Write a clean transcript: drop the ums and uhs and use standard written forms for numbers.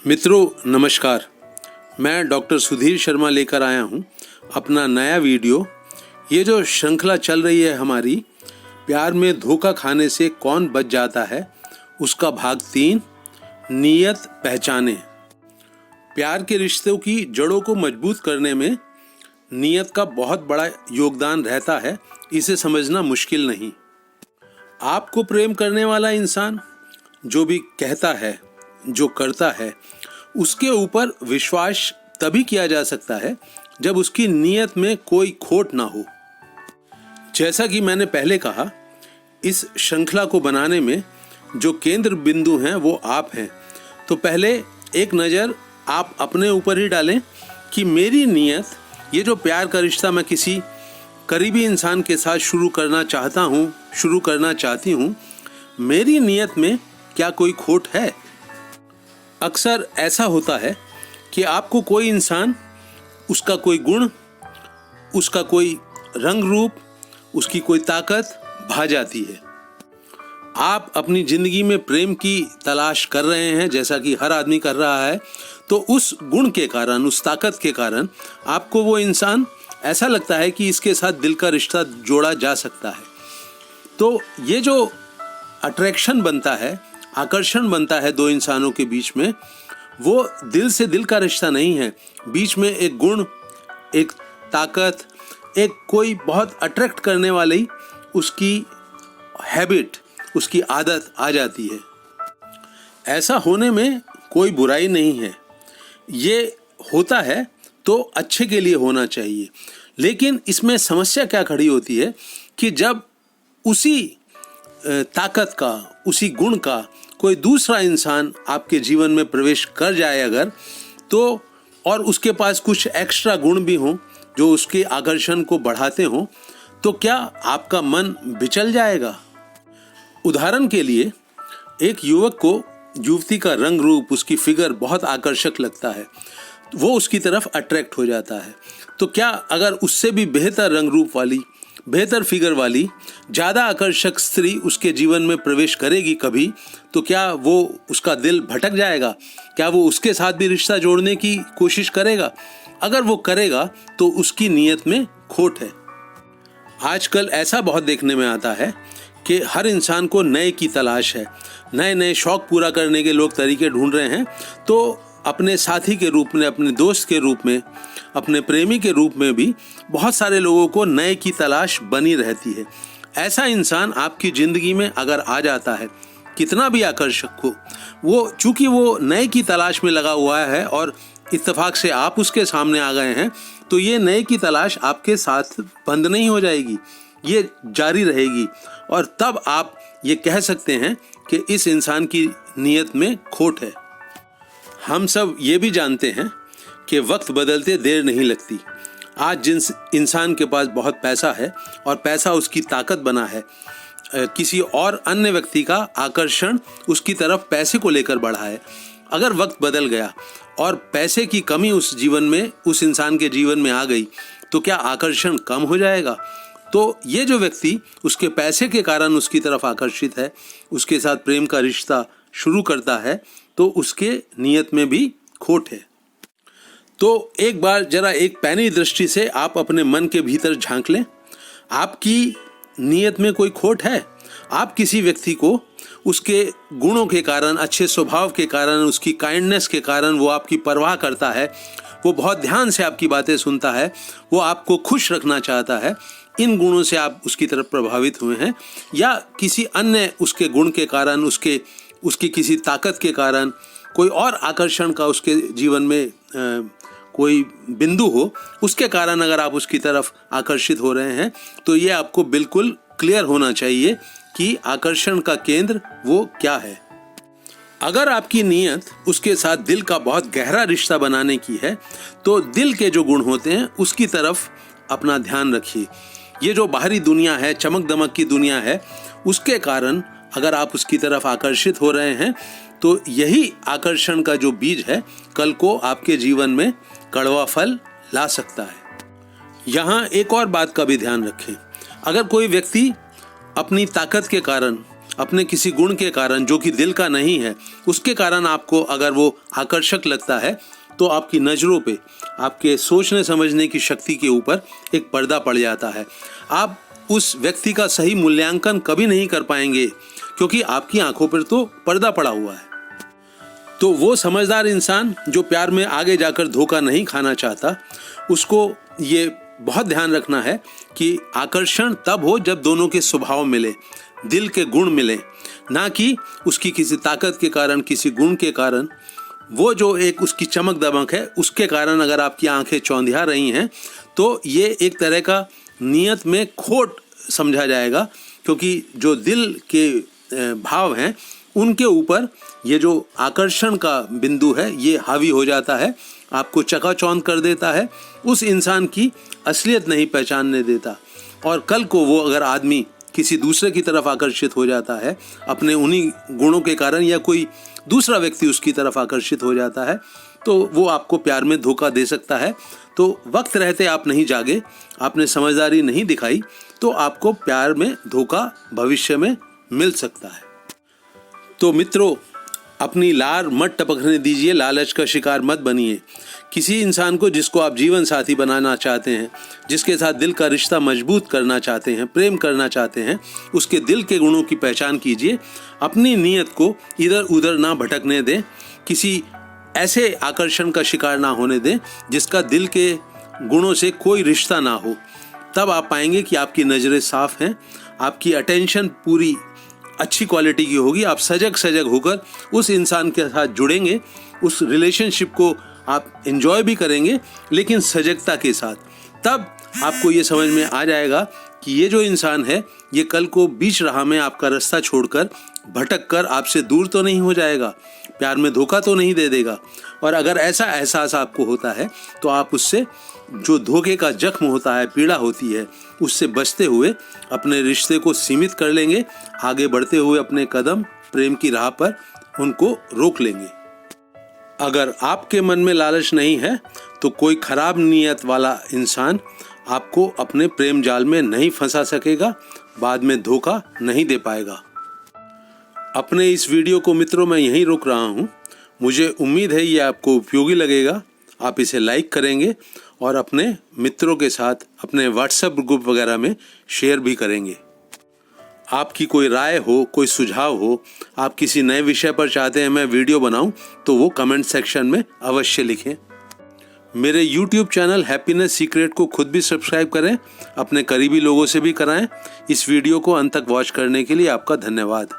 मित्रों नमस्कार। मैं डॉक्टर सुधीर शर्मा लेकर आया हूं अपना नया वीडियो। ये जो श्रृंखला चल रही है हमारी, प्यार में धोखा खाने से कौन बच जाता है, उसका भाग 3, नीयत पहचाने। प्यार के रिश्तों की जड़ों को मजबूत करने में नीयत का बहुत बड़ा योगदान रहता है, इसे समझना मुश्किल नहीं। आपको प्रेम करने वाला इंसान जो भी कहता है, जो करता है, उसके ऊपर विश्वास तभी किया जा सकता है जब उसकी नीयत में कोई खोट ना हो। जैसा कि मैंने पहले कहा, इस श्रृंखला को बनाने में जो केंद्र बिंदु हैं वो आप हैं। तो पहले एक नज़र आप अपने ऊपर ही डालें कि मेरी नीयत, ये जो प्यार का रिश्ता मैं किसी करीबी इंसान के साथ शुरू करना चाहती हूँ, मेरी नीयत में क्या कोई खोट है? अक्सर ऐसा होता है कि आपको कोई इंसान, उसका कोई गुण, उसका कोई रंग रूप, उसकी कोई ताकत भा जाती है। आप अपनी जिंदगी में प्रेम की तलाश कर रहे हैं, जैसा कि हर आदमी कर रहा है, तो उस गुण के कारण, उस ताकत के कारण आपको वो इंसान ऐसा लगता है कि इसके साथ दिल का रिश्ता जोड़ा जा सकता है। तो ये जो अट्रैक्शन बनता है, आकर्षण बनता है दो इंसानों के बीच में, वो दिल से दिल का रिश्ता नहीं है। बीच में एक गुण, एक ताकत, एक कोई बहुत अट्रैक्ट करने वाली उसकी हैबिट, उसकी आदत आ जाती है। ऐसा होने में कोई बुराई नहीं है, ये होता है तो अच्छे के लिए होना चाहिए। लेकिन इसमें समस्या क्या खड़ी होती है कि जब उसी ताकत का, उसी गुण का कोई दूसरा इंसान आपके जीवन में प्रवेश कर जाए अगर, तो और उसके पास कुछ एक्स्ट्रा गुण भी हों जो उसके आकर्षण को बढ़ाते हों, तो क्या आपका मन बिचल जाएगा? उदाहरण के लिए, एक युवक को युवती का रंग रूप, उसकी फिगर बहुत आकर्षक लगता है, वो उसकी तरफ अट्रैक्ट हो जाता है। तो क्या अगर उससे भी बेहतर रंग रूप वाली, बेहतर फिगर वाली, ज़्यादा आकर्षक स्त्री उसके जीवन में प्रवेश करेगी कभी, तो क्या वो, उसका दिल भटक जाएगा? क्या वो उसके साथ भी रिश्ता जोड़ने की कोशिश करेगा? अगर वो करेगा तो उसकी नीयत में खोट है। आजकल ऐसा बहुत देखने में आता है कि हर इंसान को नए की तलाश है, नए नए शौक पूरा करने के लोग तरीके ढूंढ रहे हैं। तो अपने साथी के रूप में, अपने दोस्त के रूप में, अपने प्रेमी के रूप में भी बहुत सारे लोगों को नए की तलाश बनी रहती है। ऐसा इंसान आपकी ज़िंदगी में अगर आ जाता है, कितना भी आकर्षक हो, वो चूंकि वो नए की तलाश में लगा हुआ है और इत्तेफाक से आप उसके सामने आ गए हैं, तो ये नए की तलाश आपके साथ बंद नहीं हो जाएगी, ये जारी रहेगी। और तब आप ये कह सकते हैं कि इस इंसान की नीयत में खोट है। हम सब ये भी जानते हैं कि वक्त बदलते देर नहीं लगती। आज जिन इंसान के पास बहुत पैसा है और पैसा उसकी ताकत बना है, किसी और अन्य व्यक्ति का आकर्षण उसकी तरफ पैसे को लेकर बढ़ा है, अगर वक्त बदल गया और पैसे की कमी उस जीवन में, उस इंसान के जीवन में आ गई, तो क्या आकर्षण कम हो जाएगा? तो ये जो व्यक्ति उसके पैसे के कारण उसकी तरफ आकर्षित है, उसके साथ प्रेम का रिश्ता शुरू करता है, तो उसके नीयत में भी खोट है। तो एक बार जरा एक पैनी दृष्टि से आप अपने मन के भीतर झांक लें। आपकी नीयत में कोई खोट है? आप किसी व्यक्ति को उसके गुणों के कारण, अच्छे स्वभाव के कारण, उसकी काइंडनेस के कारण, वो आपकी परवाह करता है, वो बहुत ध्यान से आपकी बातें सुनता है, वो आपको खुश रखना चाहता है, इन गुणों से आप उसकी तरफ प्रभावित हुए हैं, या किसी अन्य उसके गुण के कारण, उसकी किसी ताकत के कारण, कोई और आकर्षण का उसके जीवन में कोई बिंदु हो, उसके कारण अगर आप उसकी तरफ आकर्षित हो रहे हैं, तो ये आपको बिल्कुल क्लियर होना चाहिए कि आकर्षण का केंद्र वो क्या है। अगर आपकी नीयत उसके साथ दिल का बहुत गहरा रिश्ता बनाने की है, तो दिल के जो गुण होते हैं उसकी तरफ अपना ध्यान रखिए। ये जो बाहरी दुनिया है, चमक दमक की दुनिया है, उसके कारण अगर आप उसकी तरफ आकर्षित हो रहे हैं, तो यही आकर्षण का जो बीज है, कल को आपके जीवन में कड़वा फल ला सकता है। यहाँ एक और बात का भी ध्यान रखें। अगर कोई व्यक्ति अपनी ताकत के कारण, अपने किसी गुण के कारण जो कि दिल का नहीं है, उसके कारण आपको अगर वो आकर्षक लगता है तो आपकी नज़रों पे, आपके सोचने समझने की शक्ति के ऊपर एक पर्दा पड़ जाता है। आप उस व्यक्ति का सही मूल्यांकन कभी नहीं कर पाएंगे क्योंकि आपकी आंखों पर तो पर्दा पड़ा हुआ है। तो वो समझदार इंसान जो प्यार में आगे जाकर धोखा नहीं खाना चाहता, उसको ये बहुत ध्यान रखना है कि आकर्षण तब हो जब दोनों के स्वभाव मिले, दिल के गुण मिले, ना कि उसकी किसी ताकत के कारण, किसी गुण के कारण, वो जो एक उसकी चमक दमक है उसके कारण अगर आपकी आंखें चौंधिया रही हैं तो ये एक तरह का नियत में खोट समझा जाएगा, क्योंकि जो दिल के भाव हैं उनके ऊपर ये जो आकर्षण का बिंदु है ये हावी हो जाता है, आपको चकाचौंध कर देता है, उस इंसान की असलियत नहीं पहचानने देता। और कल को वो अगर आदमी किसी दूसरे की तरफ आकर्षित हो जाता है अपने उन्हीं गुणों के कारण, या कोई दूसरा व्यक्ति उसकी तरफ आकर्षित हो जाता है, तो वो आपको प्यार में धोखा दे सकता है। तो वक्त रहते आप नहीं जागे, आपने समझदारी नहीं दिखाई, तो आपको प्यार में धोखा भविष्य में मिल सकता है। तो मित्रों, अपनी लार मत टपकने दीजिए, लालच का शिकार मत बनिए। किसी इंसान को जिसको आप जीवन साथी बनाना चाहते हैं, जिसके साथ दिल का रिश्ता मजबूत करना चाहते हैं, प्रेम करना चाहते हैं, उसके दिल के गुणों की पहचान कीजिए। अपनी नीयत को इधर उधर ना भटकने दें, किसी ऐसे आकर्षण का शिकार ना होने दें जिसका दिल के गुणों से कोई रिश्ता ना हो। तब आप पाएंगे कि आपकी नज़रें साफ हैं, आपकी अटेंशन पूरी अच्छी क्वालिटी की होगी, आप सजग होकर उस इंसान के साथ जुड़ेंगे, उस रिलेशनशिप को आप एंजॉय भी करेंगे, लेकिन सजगता के साथ। तब आपको ये समझ में आ जाएगा कि ये जो इंसान है ये कल को बीच राह में आपका रास्ता छोड़कर भटक कर आपसे दूर तो नहीं हो जाएगा, प्यार में धोखा तो नहीं दे देगा। और अगर ऐसा एहसास आपको होता है तो आप उससे, जो धोखे का जख्म होता है, पीड़ा होती है, उससे बचते हुए अपने रिश्ते को सीमित कर लेंगे, आगे बढ़ते हुए अपने कदम प्रेम की राह पर उनको रोक लेंगे। अगर आपके मन में लालच नहीं है तो कोई खराब नीयत वाला इंसान आपको अपने प्रेम जाल में नहीं फंसा सकेगा, बाद में धोखा नहीं दे पाएगा। अपने इस वीडियो को मित्रों मैं यहीं रोक रहा हूँ। मुझे उम्मीद है ये आपको उपयोगी लगेगा, आप इसे लाइक करेंगे और अपने मित्रों के साथ अपने व्हाट्सएप ग्रुप वगैरह में शेयर भी करेंगे। आपकी कोई राय हो, कोई सुझाव हो, आप किसी नए विषय पर चाहते हैं मैं वीडियो बनाऊं, तो वो कमेंट सेक्शन में अवश्य लिखें। मेरे YouTube चैनल हैप्पीनेस सीक्रेट को खुद भी सब्सक्राइब करें, अपने करीबी लोगों से भी कराएं। इस वीडियो को अंत तक वॉच करने के लिए आपका धन्यवाद।